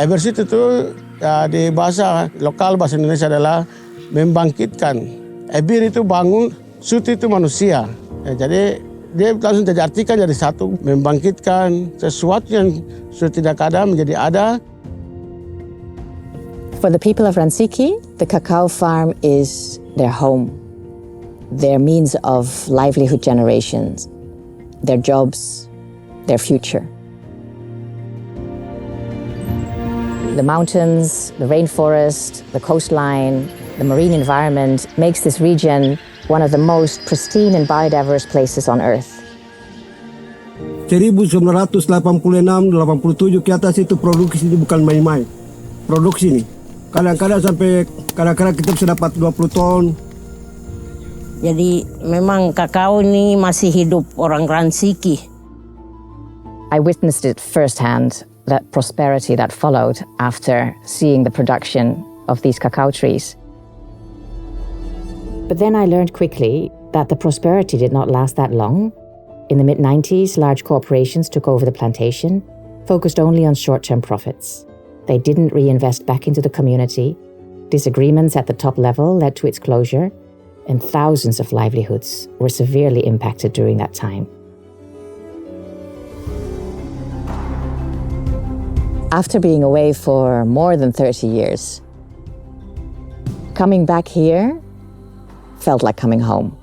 Eversity itu di bahasa lokal, bahasa Indonesia adalah membangkitkan. Ebir itu bangun, suti itu manusia. Jadi dia langsung jadi artikan jadi satu, membangkitkan sesuatu yang sudah tidak ada menjadi ada. For the people of Ransiki, the cacao farm is their home, their means of livelihood generations, their jobs, their future. The mountains, the rainforest, the coastline, the marine environment makes this region one of the most pristine and biodiverse places on Earth. 1986, 87 ke atas itu produksi ini bukan main-main. Produksi ini. Kadang-kadang kita bisa dapat 20 ton. Jadi memang kakao ini masih hidup orang Ransiki. I witnessed it firsthand, that prosperity that followed after seeing the production of these cacao trees. But then I learned quickly that the prosperity did not last that long. In the mid-90s, large corporations took over the plantation, focused only on short-term profits. They didn't reinvest back into the community. Disagreements at the top level led to its closure, and thousands of livelihoods were severely impacted during that time. After being away for more than 30 years, coming back here felt like coming home.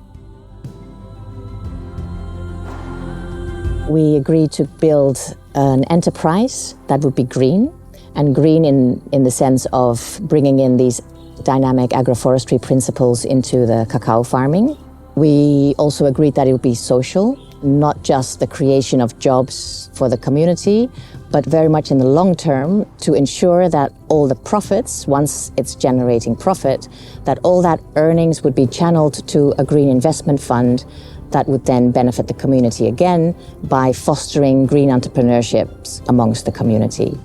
We agreed to build an enterprise that would be green, and green in the sense of bringing in these dynamic agroforestry principles into the cacao farming. We also agreed that it would be social, not just the creation of jobs for the community, but very much in the long term to ensure that all the profits, once it's generating profit, that all that earnings would be channeled to a green investment fund that would then benefit the community again by fostering green entrepreneurships amongst the community.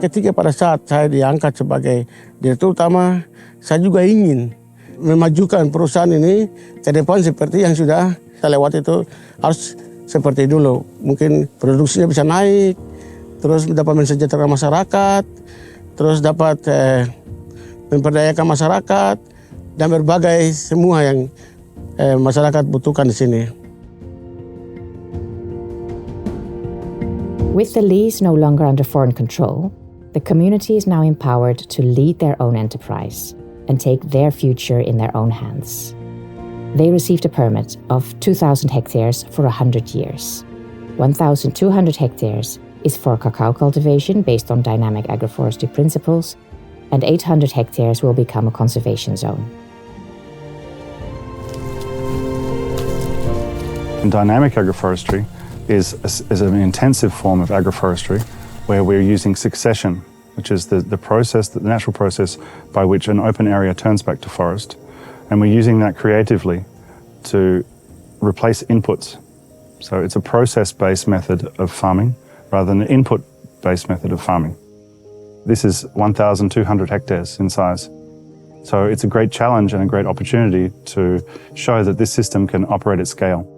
Ketika pada saat saya diangkat sebagai direktur utama, saya juga ingin memajukan perusahaan ini ke depan seperti yang sudah kita lewati itu harus seperti dulu. Mungkin produksinya bisa naik, terus dapat mensejahterakan masyarakat, terus dapat memperdayakan masyarakat, dan berbagai semua yang masyarakat butuhkan di sini. With the lease no longer under foreign control, the community is now empowered to lead their own enterprise and take their future in their own hands. They received a permit of 2,000 hectares for 100 years. 1,200 hectares is for cacao cultivation based on dynamic agroforestry principles, and 800 hectares will become a conservation zone. Dynamic agroforestry is an intensive form of agroforestry where we're using succession, which is the natural process by which an open area turns back to forest. And we're using that creatively to replace inputs. So it's a process-based method of farming rather than an input-based method of farming. This is 1,200 hectares in size. So it's a great challenge and a great opportunity to show that this system can operate at scale.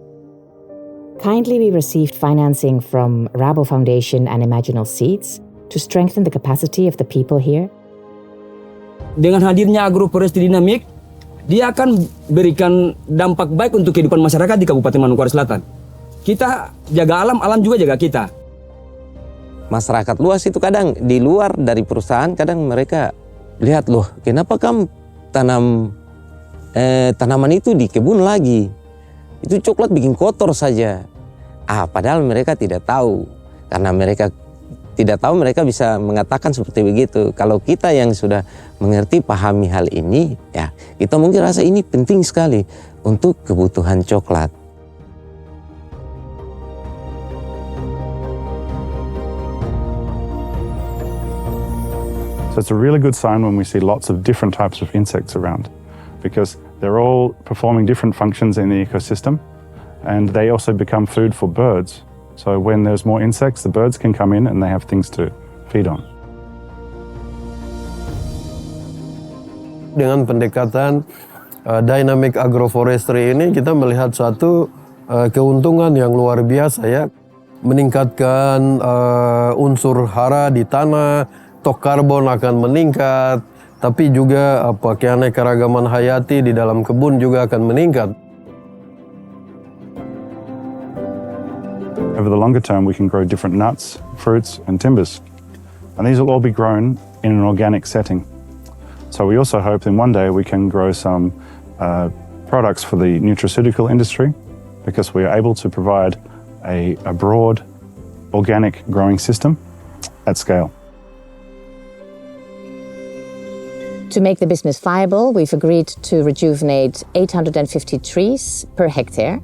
Kindly, we received financing from Rabo Foundation and Imaginal Seeds to strengthen the capacity of the people here. Dengan hadirnya agroforestry dinamik, dia akan berikan dampak baik untuk kehidupan masyarakat di Kabupaten Manokwari Selatan. Kita jaga alam, alam juga jaga kita. Masyarakat luas itu kadang di luar dari perusahaan, kadang mereka lihat, loh kenapa kamu tanam tanaman itu di kebun lagi? Itu coklat bikin kotor saja. Padahal mereka tidak tahu. Karena mereka tidak tahu, mereka bisa mengatakan seperti begitu. Kalau kita yang sudah mengerti, pahami hal ini, ya kita mungkin rasa ini penting sekali untuk kebutuhan coklat. So it's a really good sign when we see lots of different types of insects around, because they're all performing different functions in the ecosystem, and they also become food for birds. So when there's more insects, the birds can come in and they have things to feed on. Dengan pendekatan dynamic agroforestry ini kita melihat suatu keuntungan yang luar biasa ya. meningkatkan unsur hara di tanah, stok karbon akan meningkat, tapi juga keanekaragaman hayati di dalam kebun juga akan meningkat. Over the longer term, we can grow different nuts, fruits, and timbers. And these will all be grown in an organic setting. So we also hope in one day we can grow some products for the nutraceutical industry, because we are able to provide a broad organic growing system at scale. To make the business viable, we've agreed to rejuvenate 850 trees per hectare.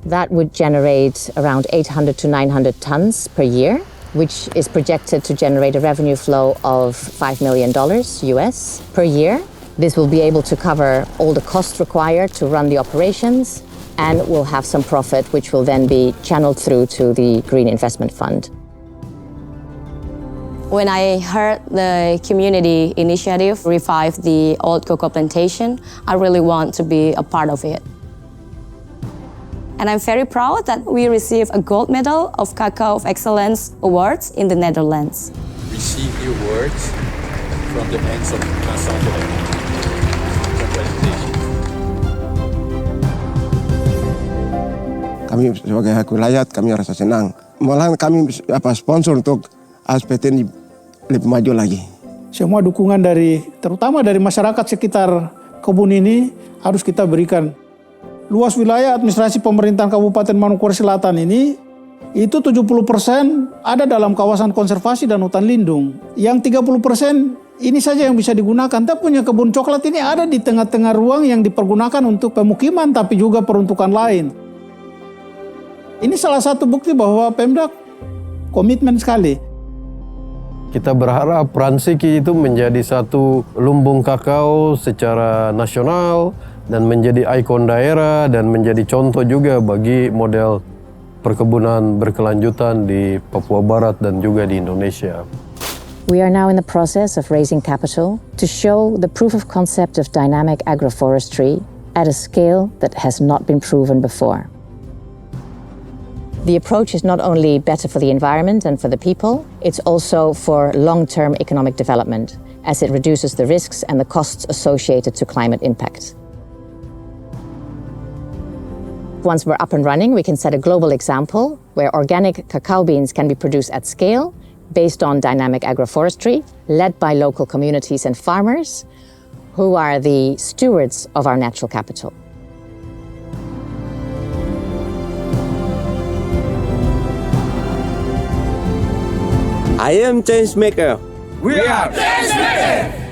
That would generate around 800 to 900 tons per year, which is projected to generate a revenue flow of $5 million US per year. This will be able to cover all the costs required to run the operations, and will have some profit, which will then be channeled through to the Green Investment Fund. When I heard the community initiative revive the old cocoa plantation, I really want to be a part of it. And I'm very proud that we received a gold medal of Cacao of Excellence Awards in the Netherlands. Receive the awards from the hands of Nasandra. Kami sebagai hak wilayah, kami rasa senang. Malahan kami sponsor untuk ASPT ini lebih maju lagi. Semua dukungan terutama dari masyarakat sekitar kebun ini harus kita berikan. Luas wilayah administrasi pemerintahan Kabupaten Manokwari Selatan ini, itu 70% ada dalam kawasan konservasi dan hutan lindung. Yang 30% ini saja yang bisa digunakan. Tapi punya kebun coklat ini ada di tengah-tengah ruang yang dipergunakan untuk pemukiman, tapi juga peruntukan lain. Ini salah satu bukti bahwa Pemda komitmen sekali. Kita berharap Ransiki itu menjadi satu lumbung kakao secara nasional dan menjadi ikon daerah dan menjadi contoh juga bagi model perkebunan berkelanjutan di Papua Barat dan juga di Indonesia. We are now in the process of raising capital to show the proof of concept of dynamic agroforestry at a scale that has not been proven before. The approach is not only better for the environment and for the people, it's also for long-term economic development, as it reduces the risks and the costs associated to climate impact. Once we're up and running, we can set a global example where organic cacao beans can be produced at scale based on dynamic agroforestry, led by local communities and farmers who are the stewards of our natural capital. I am change maker. We are change maker.